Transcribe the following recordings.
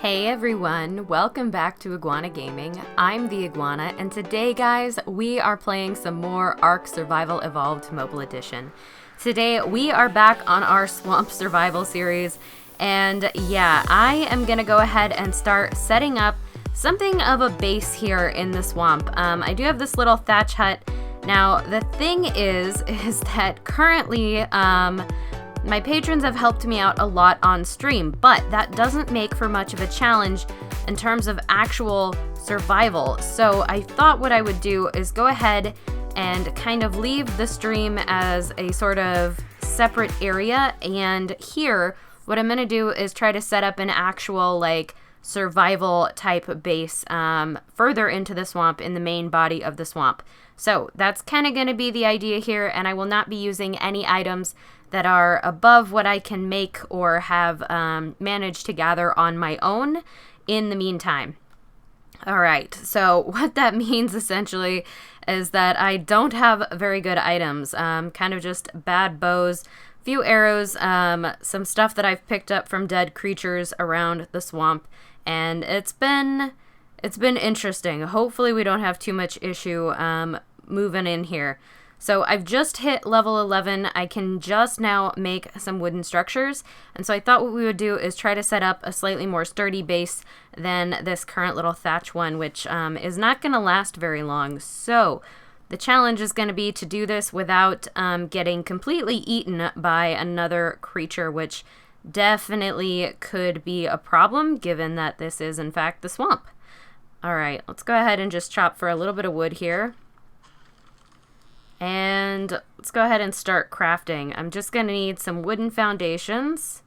Hey everyone, welcome back to Iguana Gaming. I'm the Iguana, and today guys, we are playing some more ARK Survival Evolved Mobile Edition. Today we are back on our Swamp Survival series, and yeah, I am gonna go ahead and start setting up something of a base here in the swamp. I do have this little thatch hut. Now, the thing is that currently, my patrons have helped me out a lot on stream, but that doesn't make for much of a challenge in terms of actual survival. So I thought what I would do is go ahead and kind of leave the stream as a sort of separate area, and here what I'm gonna do is try to set up an actual like survival type base further into the swamp in the main body of the swamp. So that's kind of going to be the idea here, and I will not be using any items that are above what I can make or have managed to gather on my own in the meantime. Alright, so what that means essentially is that I don't have very good items, kind of just bad bows, few arrows, some stuff that I've picked up from dead creatures around the swamp, and it's been interesting. Hopefully we don't have too much issue moving in here. So I've just hit level 11. I can just now make some wooden structures, and so I thought what we would do is try to set up a slightly more sturdy base than this current little thatch one, which is not going to last very long. So the challenge is going to be to do this without getting completely eaten by another creature, which definitely could be a problem given that this is in fact the swamp. Alright, let's go ahead and just chop for a little bit of wood here. And let's go ahead and start crafting. I'm just going to need some wooden foundations.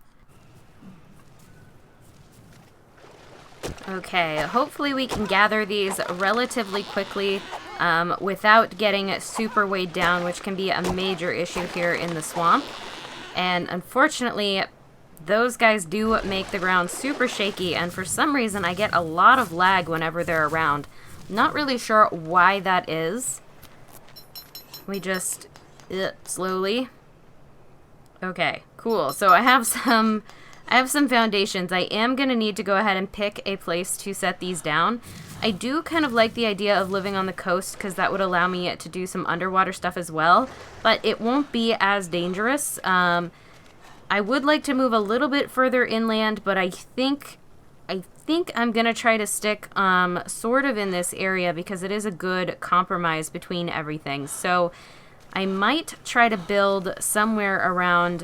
Okay, hopefully we can gather these relatively quickly without getting super weighed down, which can be a major issue here in the swamp. And unfortunately, those guys do make the ground super shaky, and for some reason I get a lot of lag whenever they're around. Not really sure why that is. We just slowly. Okay, cool. So I have some foundations. I am gonna need to go ahead and pick a place to set these down. I do kind of like the idea of living on the coast because that would allow me to do some underwater stuff as well, but it won't be as dangerous. I would like to move a little bit further inland, but I think I'm gonna try to stick sort of in this area because it is a good compromise between everything. So I might try to build somewhere around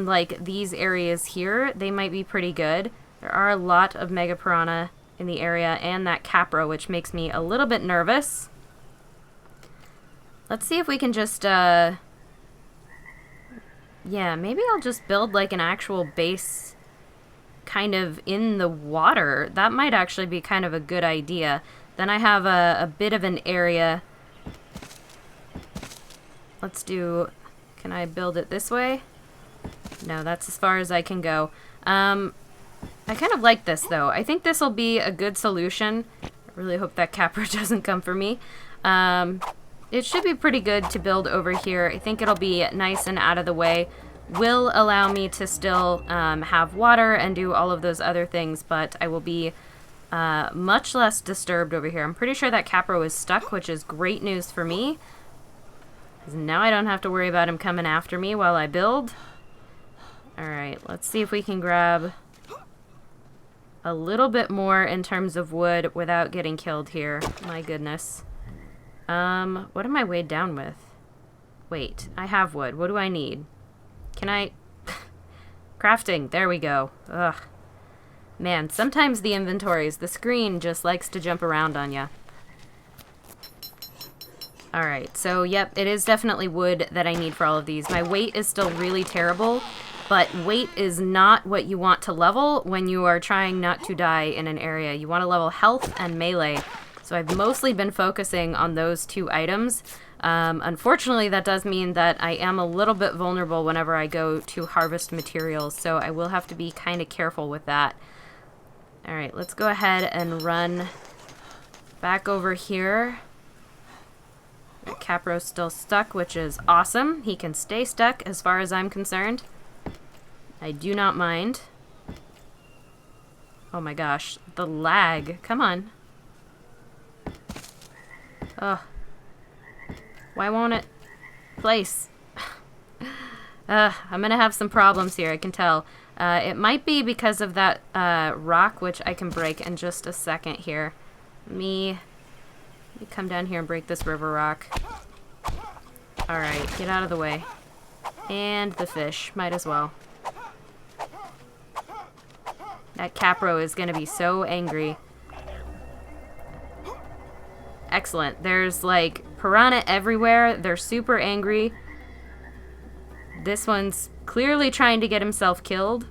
like these areas here. They might be pretty good. There are a lot of mega piranha in the area and that capra, which makes me a little bit nervous. Let's see if we can just yeah, maybe I'll just build like an actual base kind of in the water. That might actually be kind of a good idea. Then I have a bit of an area. Let's do, can I build it this way? No, that's as far as I can go. I kind of like this though. I think this will be a good solution. I really hope that capra doesn't come for me. It should be pretty good to build over here. I think it'll be nice and out of the way. Will allow me to still have water and do all of those other things, but I will be much less disturbed over here. I'm pretty sure that capra was stuck, which is great news for me, because now I don't have to worry about him coming after me while I build. Alright, let's see if we can grab a little bit more in terms of wood without getting killed here. My goodness. What am I weighed down with? Wait, I have wood. What do I need? Can I... Crafting. There we go. Ugh. Man, sometimes the inventories, the screen just likes to jump around on ya. Alright, so yep, it is definitely wood that I need for all of these. My weight is still really terrible, but weight is not what you want to level when you are trying not to die in an area. You want to level health and melee. So I've mostly been focusing on those two items. Unfortunately, that does mean that I am a little bit vulnerable whenever I go to harvest materials, so I will have to be kind of careful with that. Alright, let's go ahead and run back over here. Capro's still stuck, which is awesome. He can stay stuck as far as I'm concerned. I do not mind. Oh my gosh, the lag. Come on. Ugh. Why won't it place? I'm gonna have some problems here, I can tell. It might be because of that rock, which I can break in just a second here. Let me come down here and break this river rock. Alright, get out of the way. And the fish, might as well. That capro is gonna be so angry. Excellent. There's like piranha everywhere. They're super angry. This one's clearly trying to get himself killed.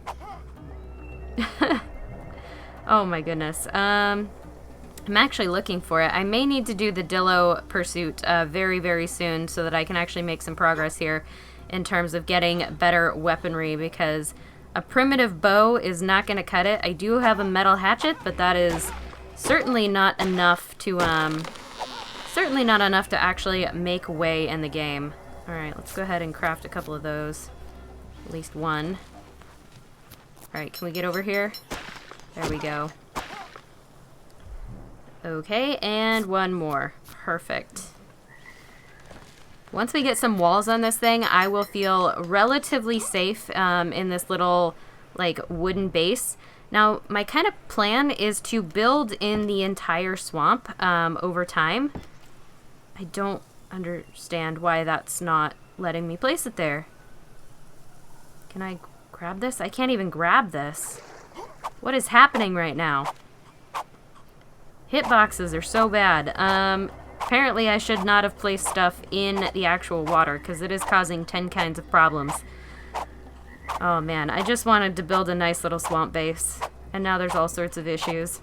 Oh my goodness. I'm actually looking for it. I may need to do the Dillo pursuit very, very soon so that I can actually make some progress here in terms of getting better weaponry, because a primitive bow is not going to cut it. I do have a metal hatchet, but that is certainly not enough to actually make way in the game. Alright, let's go ahead and craft a couple of those. At least one. Alright, can we get over here? There we go. Okay, and one more. Perfect. Once we get some walls on this thing, I will feel relatively safe in this little, like, wooden base. Now, my kind of plan is to build in the entire swamp over time. I don't understand why that's not letting me place it there. Can I grab this? I can't even grab this. What is happening right now? Hitboxes are so bad. Apparently I should not have placed stuff in the actual water, because it is causing 10 kinds of problems. Oh man, I just wanted to build a nice little swamp base, and now there's all sorts of issues.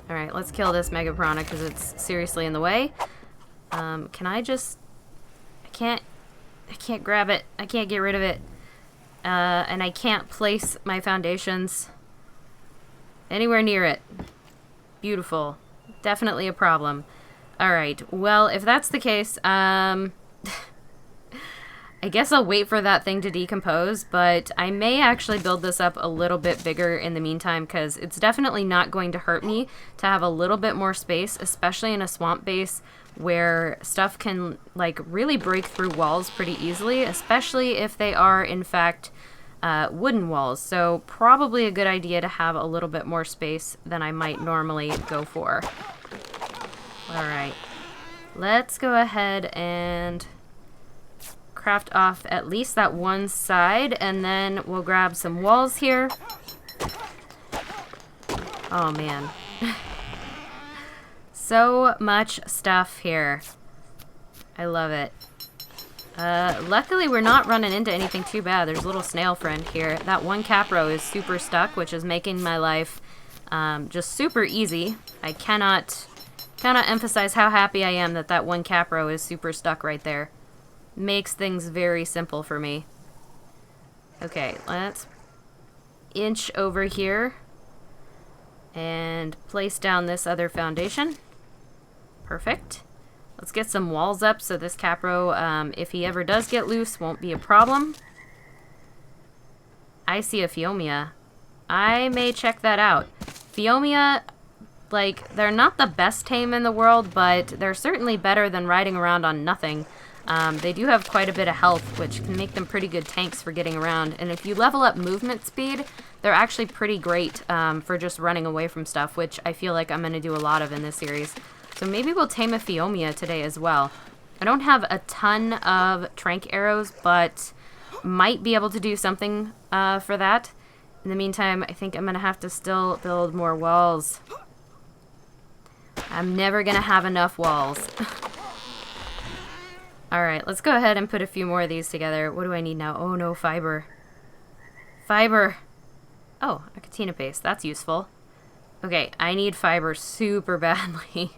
Alright, let's kill this mega piranha because it's seriously in the way. Can I just... I can't grab it. I can't get rid of it. And I can't place my foundations anywhere near it. Beautiful. Definitely a problem. Alright, well, if that's the case, I guess I'll wait for that thing to decompose, but I may actually build this up a little bit bigger in the meantime, because it's definitely not going to hurt me to have a little bit more space, especially in a swamp base where stuff can, like, really break through walls pretty easily, especially if they are, in fact, wooden walls. So probably a good idea to have a little bit more space than I might normally go for. Alright, let's go ahead and craft off at least that one side, and then we'll grab some walls here. Oh man. So much stuff here. I love it. Luckily we're not running into anything too bad. There's a little snail friend here. That one capro is super stuck, which is making my life just super easy. I cannot emphasize how happy I am that that one capro is super stuck right there. Makes things very simple for me. Okay, let's inch over here and place down this other foundation. Perfect. Let's get some walls up so this capro, if he ever does get loose, won't be a problem. I see a PHIOMIA. I may check that out. PHIOMIA, like, they're not the best tame in the world, but they're certainly better than riding around on nothing. They do have quite a bit of health, which can make them pretty good tanks for getting around. And if you level up movement speed, they're actually pretty great for just running away from stuff, which I feel like I'm going to do a lot of in this series. So maybe we'll tame a PHIOMIA today as well. I don't have a ton of trank arrows, but might be able to do something for that. In the meantime, I think I'm going to have to still build more walls. I'm never going to have enough walls. Alright, let's go ahead and put a few more of these together. What do I need now? Oh no, fiber. Fiber! Oh, a katina paste. That's useful. Okay, I need fiber super badly.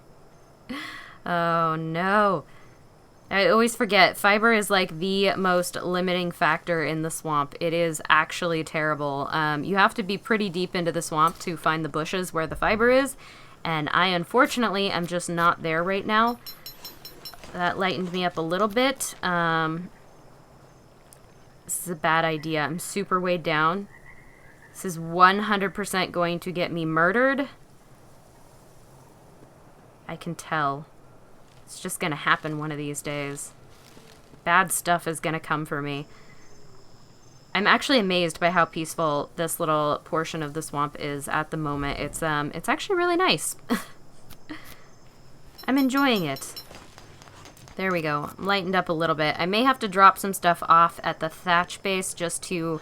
Oh no. I always forget, fiber is like the most limiting factor in the swamp. It is actually terrible. You have to be pretty deep into the swamp to find the bushes where the fiber is, and I unfortunately am just not there right now. That lightened me up a little bit. This is a bad idea. I'm super weighed down. This is 100% going to get me murdered. I can tell. It's just gonna happen one of these days. Bad stuff is gonna come for me. I'm actually amazed by how peaceful this little portion of the swamp is at the moment. It's actually really nice. I'm enjoying it. There we go. I'm lightened up a little bit. I may have to drop some stuff off at the thatch base just to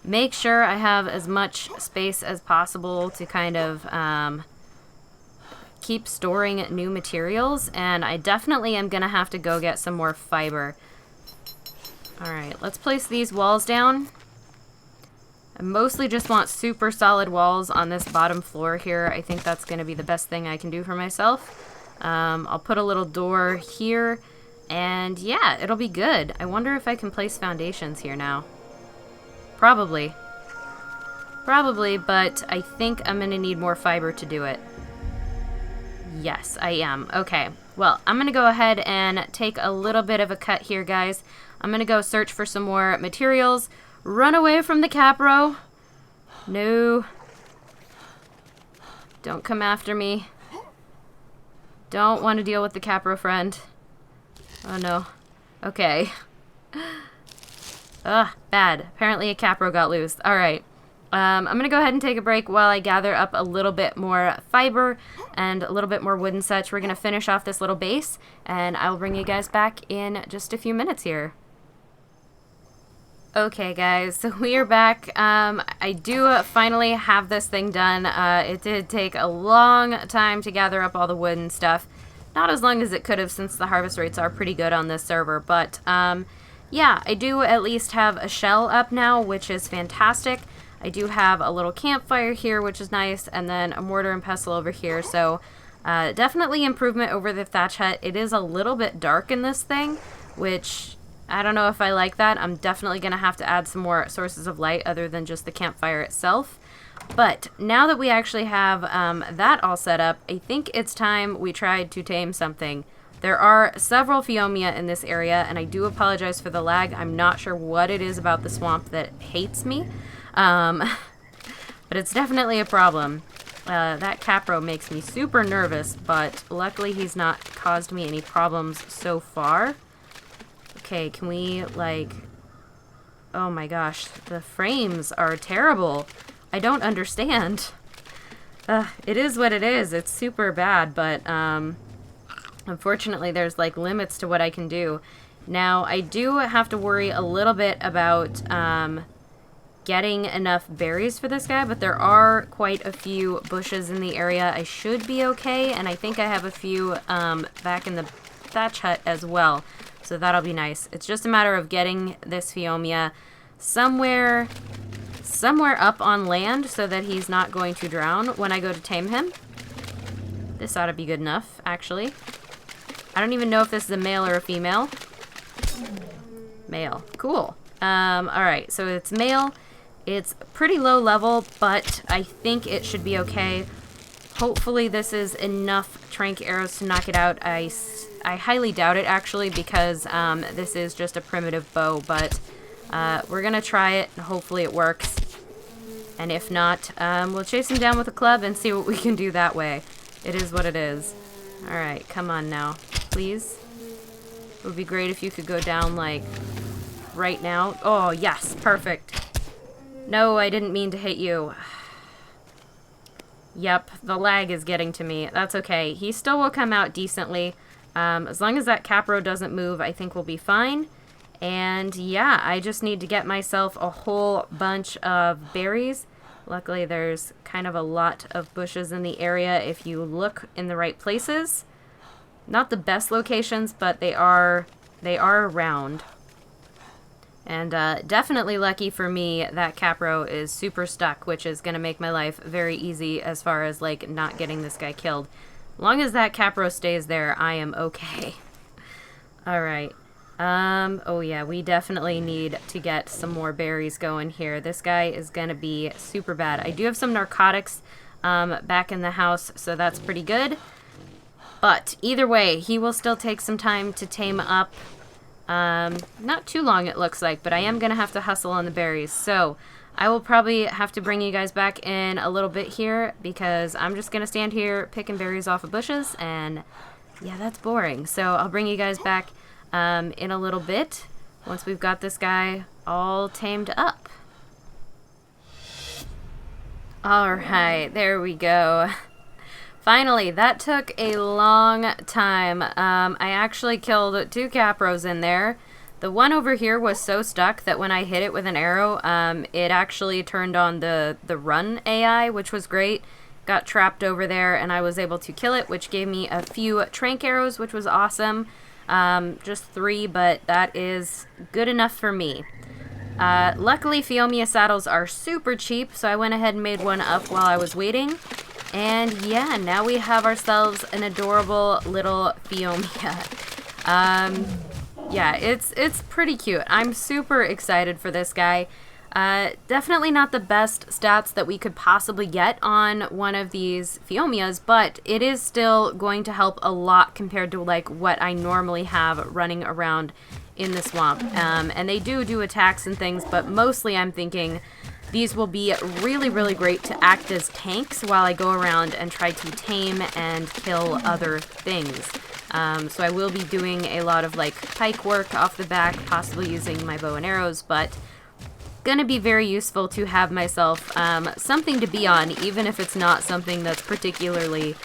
make sure I have as much space as possible to kind of keep storing new materials, and I definitely am gonna have to go get some more fiber. Alright, let's place these walls down. I mostly just want super solid walls on this bottom floor here. I think that's gonna be the best thing I can do for myself. I'll put a little door here, and yeah, it'll be good. I wonder if I can place foundations here now. Probably. Probably, but I think I'm gonna need more fiber to do it. Yes, I am. Okay, well, I'm gonna go ahead and take a little bit of a cut here, guys. I'm gonna go search for some more materials. Run away from the capro. No. Don't come after me. Don't want to deal with the capro friend. Oh no. Okay. Ugh, bad. Apparently a capro got loose. Alright. I'm going to go ahead and take a break while I gather up a little bit more fiber and a little bit more wood and such. We're going to finish off this little base, and I'll bring you guys back in just a few minutes here. Okay, guys, so we are back. I do finally have this thing done. It did take a long time to gather up all the wood and stuff. Not as long as it could have, since the harvest rates are pretty good on this server, but yeah, I do at least have a shell up now, which is fantastic. I do have a little campfire here, which is nice, and then a mortar and pestle over here, so definitely improvement over the thatch hut. It is a little bit dark in this thing, which I don't know if I like that. I'm definitely going to have to add some more sources of light other than just the campfire itself. But now that we actually have that all set up, I think it's time we tried to tame something. There are several PHIOMIA in this area, and I do apologize for the lag. I'm not sure what it is about the swamp that hates me. But it's definitely a problem. That capro makes me super nervous, but luckily he's not caused me any problems so far. Okay, can we, like... Oh my gosh, the frames are terrible. I don't understand. It is what it is. It's super bad, but unfortunately there's like limits to what I can do. Now, I do have to worry a little bit about getting enough berries for this guy, but there are quite a few bushes in the area. I should be okay, and I think I have a few back in the thatch hut as well, so that'll be nice. It's just a matter of getting this PHIOMIA somewhere up on land so that he's not going to drown when I go to tame him. This ought to be good enough, actually. I don't even know if this is a male or a female. Male. Cool. Alright, so it's male. It's pretty low level, but I think it should be okay. Hopefully this is enough trank arrows to knock it out. I highly doubt it, actually, because this is just a primitive bow, but we're gonna try it, and hopefully it works. And if not, we'll chase him down with a club and see what we can do that way. It is what it is. Alright, come on now. Please? It would be great if you could go down, like, right now. Oh, yes, perfect. No, I didn't mean to hit you. Yep, the lag is getting to me. That's okay. He still will come out decently. As long as that capro doesn't move, I think we'll be fine. And yeah, I just need to get myself a whole bunch of berries. Luckily, there's kind of a lot of bushes in the area if you look in the right places. Not the best locations, but they are around. And definitely lucky for me, that capro is super stuck, which is going to make my life very easy as far as, like, not getting this guy killed. As long as that capro stays there, I am okay. Alright. Oh yeah, we definitely need to get some more berries going here. This guy is going to be super bad. I do have some narcotics back in the house, so that's pretty good. But either way, he will still take some time to tame up. Not too long, it looks like, but I am going to have to hustle on the berries. So, I will probably have to bring you guys back in a little bit here because I'm just going to stand here picking berries off of bushes, and yeah, that's boring. So I'll bring you guys back in a little bit once we've got this guy all tamed up. Alright, there we go. Finally, that took a long time. I actually killed 2 capros in there. The one over here was so stuck that when I hit it with an arrow, it actually turned on the run AI, which was great. Got trapped over there, and I was able to kill it, which gave me a few trank arrows, which was awesome. Just 3, but that is good enough for me. Luckily, PHIOMIA saddles are super cheap, so I went ahead and made one up while I was waiting. And yeah, now we have ourselves an adorable little PHIOMIA. Yeah, it's pretty cute. I'm super excited for this guy. Definitely not the best stats that we could possibly get on one of these PHIOMIAs, but it is still going to help a lot compared to like what I normally have running around in the swamp. And they do attacks and things, but mostly I'm thinking these will be really, really great to act as tanks while I go around and try to tame and kill other things. So I will be doing a lot of like pike work off the back, possibly using my bow and arrows, but gonna be very useful to have myself something to be on, even if it's not something that's particularly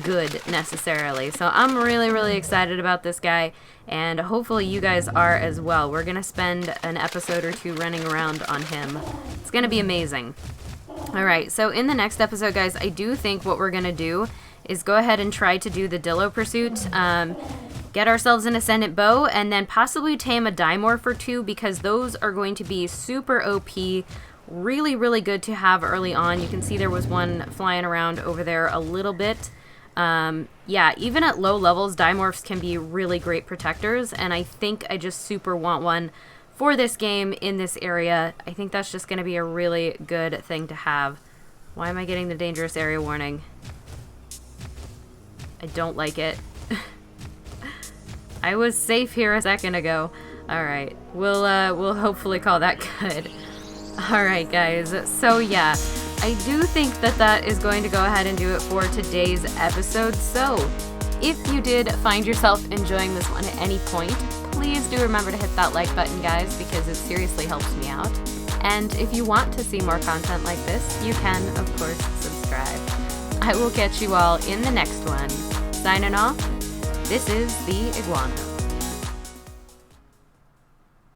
good necessarily. So I'm really, really excited about this guy, and hopefully you guys are as well. We're gonna spend an episode or 2 running around on him. It's gonna be amazing. Alright, so in the next episode, guys, I do think what we're gonna do is go ahead and try to do the Dillo Pursuit, get ourselves an Ascendant Bow, and then possibly tame a Dimorph or 2, because those are going to be super OP, really, really good to have early on. You can see there was one flying around over there a little bit. Yeah, even at low levels, Dimorphs can be really great protectors, and I think I just super want one for this game in this area. I think that's just going to be a really good thing to have. Why am I getting the dangerous area warning? I don't like it. I was safe here a second ago. Alright, we'll hopefully call that good. Alright guys, so yeah, I do think that that is going to go ahead and do it for today's episode. So, if you did find yourself enjoying this one at any point, please do remember to hit that like button, guys, because it seriously helps me out. And if you want to see more content like this, you can, of course, subscribe. I will catch you all in the next one. Signing off, this is the Iguana.